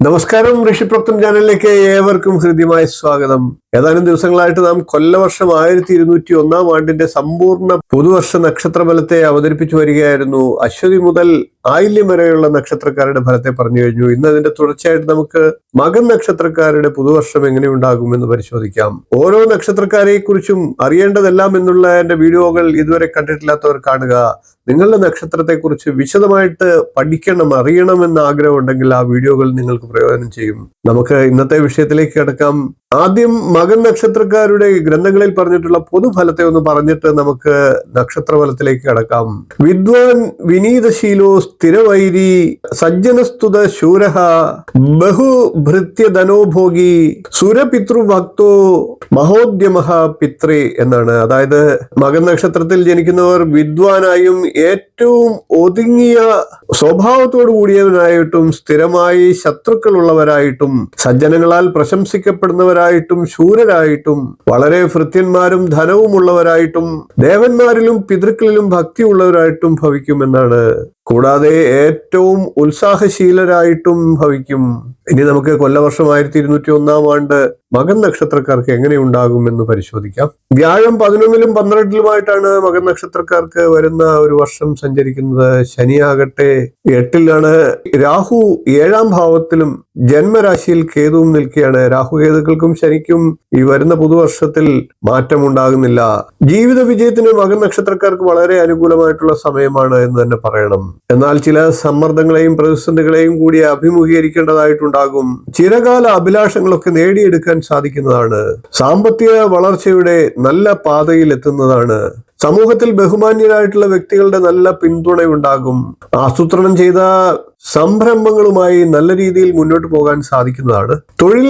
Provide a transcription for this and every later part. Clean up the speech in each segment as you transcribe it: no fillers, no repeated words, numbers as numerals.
നമസ്കാരം, ഋഷിപ്രക്തം ചാനലിലേക്ക് ഏവർക്കും ഹൃദ്യമായ സ്വാഗതം. ഏതാനും ദിവസങ്ങളായിട്ട് നാം കൊല്ലവർഷം 1201 ആണ്ടിന്റെ സമ്പൂർണ്ണ പുതുവർഷ നക്ഷത്രഫലത്തെ അവതരിപ്പിച്ചു വരികയായിരുന്നു. അശ്വതി മുതൽ ആയില്യം വരെയുള്ള നക്ഷത്രക്കാരുടെ ഫലത്തെ പറഞ്ഞു കഴിഞ്ഞു. ഇന്ന് അതിന്റെ തുടർച്ചയായിട്ട് നമുക്ക് മകൻ നക്ഷത്രക്കാരുടെ പുതുവർഷം എങ്ങനെയുണ്ടാകുമെന്ന് പരിശോധിക്കാം. ഓരോ നക്ഷത്രക്കാരെ കുറിച്ചും അറിയേണ്ടതെല്ലാം എന്നുള്ള എന്റെ വീഡിയോകൾ ഇതുവരെ കണ്ടിട്ടില്ലാത്തവർ കാണുക. നിങ്ങളുടെ നക്ഷത്രത്തെ കുറിച്ച് വിശദമായിട്ട് പഠിക്കണം, അറിയണമെന്ന് ആഗ്രഹം ഉണ്ടെങ്കിൽ ആ വീഡിയോകൾ നിങ്ങൾക്ക് പ്രയോജനം ചെയ്യും. നമുക്ക് ഇന്നത്തെ വിഷയത്തിലേക്ക് കിടക്കാം. ആദ്യം മകൻ നക്ഷത്രക്കാരുടെ ഗ്രന്ഥങ്ങളിൽ പറഞ്ഞിട്ടുള്ള പൊതുഫലത്തെ ഒന്ന് പറഞ്ഞിട്ട് നമുക്ക് നക്ഷത്രഫലത്തിലേക്ക് കടക്കാം. വിദ്വാൻ വിനീതശീലോ സ്ഥിരവൈരി സജ്ജനസ്തുത ശൂരഃ ബഹുഭൃത്യധനോഭോഗി സുരപിതൃഭക്തോ മഹോദ്യമഃ പിത്രേ എന്നാണ്. അതായത് മകൻ നക്ഷത്രത്തിൽ ജനിക്കുന്നവർ വിദ്വാനായും ഏറ്റവും ഒതുങ്ങിയ സ്വഭാവത്തോടു കൂടിയവനായിട്ടും സ്ഥിരമായി ശത്രുക്കളുള്ളവരായിട്ടും സജ്ജനങ്ങളാൽ പ്രശംസിക്കപ്പെടുന്നവരായിട്ടും ശൂരരായിട്ടും വളരെ ഭൃത്യന്മാരും ധനവുമുള്ളവരായിട്ടും ദേവന്മാരിലും പിതൃക്കളിലും ഭക്തിയുള്ളവരായിട്ടും ഭവിക്കുമെന്നാണ്. കൂടാതെ ഏറ്റവും ഉത്സാഹശീലരായിട്ടും ഭവിക്കും. ഇനി നമുക്ക് കൊല്ലവർഷം 1201 ആണ്ട് മകൻ നക്ഷത്രക്കാർക്ക് എങ്ങനെയുണ്ടാകുമെന്ന് പരിശോധിക്കാം. വ്യാഴം 11ലും 12ലുമായിട്ടാണ് മകൻ നക്ഷത്രക്കാർക്ക് വരുന്ന ഒരു വർഷം സഞ്ചരിക്കുന്നത്. ശനിയാകട്ടെ 8ലാണ്. രാഹു 7ാം ഭാവത്തിലും ജന്മരാശിയിൽ കേതുവും നിൽക്കുകയാണ്. രാഹുകേതുക്കൾക്കും ശനിക്കും ഈ വരുന്ന പുതുവർഷത്തിൽ മാറ്റമുണ്ടാകുന്നില്ല. ജീവിത വിജയത്തിന് മകൻ നക്ഷത്രക്കാർക്ക് വളരെ അനുകൂലമായിട്ടുള്ള സമയമാണ് എന്ന് തന്നെ പറയണം. എന്നാൽ ചില സമ്മർദ്ദങ്ങളെയും പ്രതിസന്ധികളെയും കൂടി അഭിമുഖീകരിക്കേണ്ടതായിട്ടുണ്ടാകും. ചിരകാല അഭിലാഷങ്ങളൊക്കെ നേടിയെടുക്കാൻ സാധിക്കുന്നതാണ്. സാമ്പത്തിക വളർച്ചയുടെ നല്ല പാതയിൽ എത്തുന്നതാണ്. സമൂഹത്തിൽ ബഹുമാന്യരായിട്ടുള്ള വ്യക്തികളുടെ നല്ല പിന്തുണയുണ്ടാകും. ആസൂത്രണം ചെയ്ത സംരംഭങ്ങളുമായി നല്ല രീതിയിൽ മുന്നോട്ട് പോകാൻ സാധിക്കുന്നതാണ്. തൊഴിൽ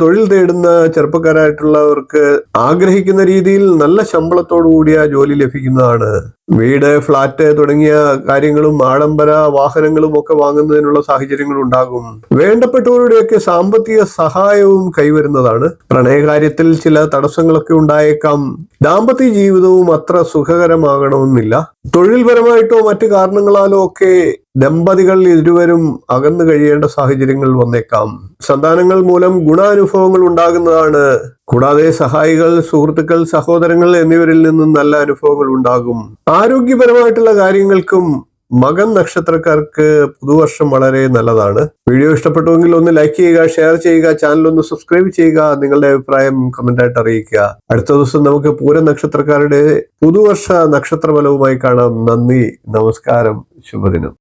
തൊഴിൽ തേടുന്ന ചെറുപ്പക്കാരായിട്ടുള്ളവർക്ക് ആഗ്രഹിക്കുന്ന രീതിയിൽ നല്ല ശമ്പളത്തോടു കൂടിയ ജോലി ലഭിക്കുന്നതാണ്. വീട്, ഫ്ലാറ്റ് തുടങ്ങിയ കാര്യങ്ങളും ആഡംബര വാഹനങ്ങളും ഒക്കെ വാങ്ങുന്നതിനുള്ള സാഹചര്യങ്ങൾ ഉണ്ടാകും. വേണ്ടപ്പെട്ടവരുടെയൊക്കെ സാമ്പത്തിക സഹായവും കൈവരുന്നതാണ്. പ്രണയകാര്യത്തിൽ ചില തടസ്സങ്ങളൊക്കെ ഉണ്ടായേക്കാം. ദാമ്പത്യ ജീവിതവും അത്ര സുഖകരമാകണമെന്നില്ല. തൊഴിൽപരമായിട്ടോ മറ്റു കാരണങ്ങളാലോ ഒക്കെ ദമ്പതികൾ ഇരുവരും അകന്നു കഴിയേണ്ട സാഹചര്യങ്ങൾ വന്നേക്കാം. സന്താനങ്ങൾ മൂലം ഗുണാനുഭവങ്ങൾ ഉണ്ടാകുന്നതാണ്. കൂടാതെ സഹായികൾ, സുഹൃത്തുക്കൾ, സഹോദരങ്ങൾ എന്നിവരിൽ നിന്നും നല്ല അനുഭവങ്ങൾ ഉണ്ടാകും. ആരോഗ്യപരമായിട്ടുള്ള കാര്യങ്ങൾക്കും മകൻ നക്ഷത്രക്കാർക്ക് പുതുവർഷം വളരെ നല്ലതാണ്. വീഡിയോ ഇഷ്ടപ്പെട്ടുവെങ്കിൽ ഒന്ന് ലൈക്ക് ചെയ്യുക, ഷെയർ ചെയ്യുക, ചാനൽ ഒന്ന് സബ്സ്ക്രൈബ് ചെയ്യുക, നിങ്ങളുടെ അഭിപ്രായം കമന്റായിട്ട് അറിയിക്കുക. അടുത്ത ദിവസം നമുക്ക് പൂര നക്ഷത്രക്കാരുടെ പുതുവർഷ നക്ഷത്രഫലവുമായി കാണാം. നന്ദി, നമസ്കാരം, ശുഭദിനം.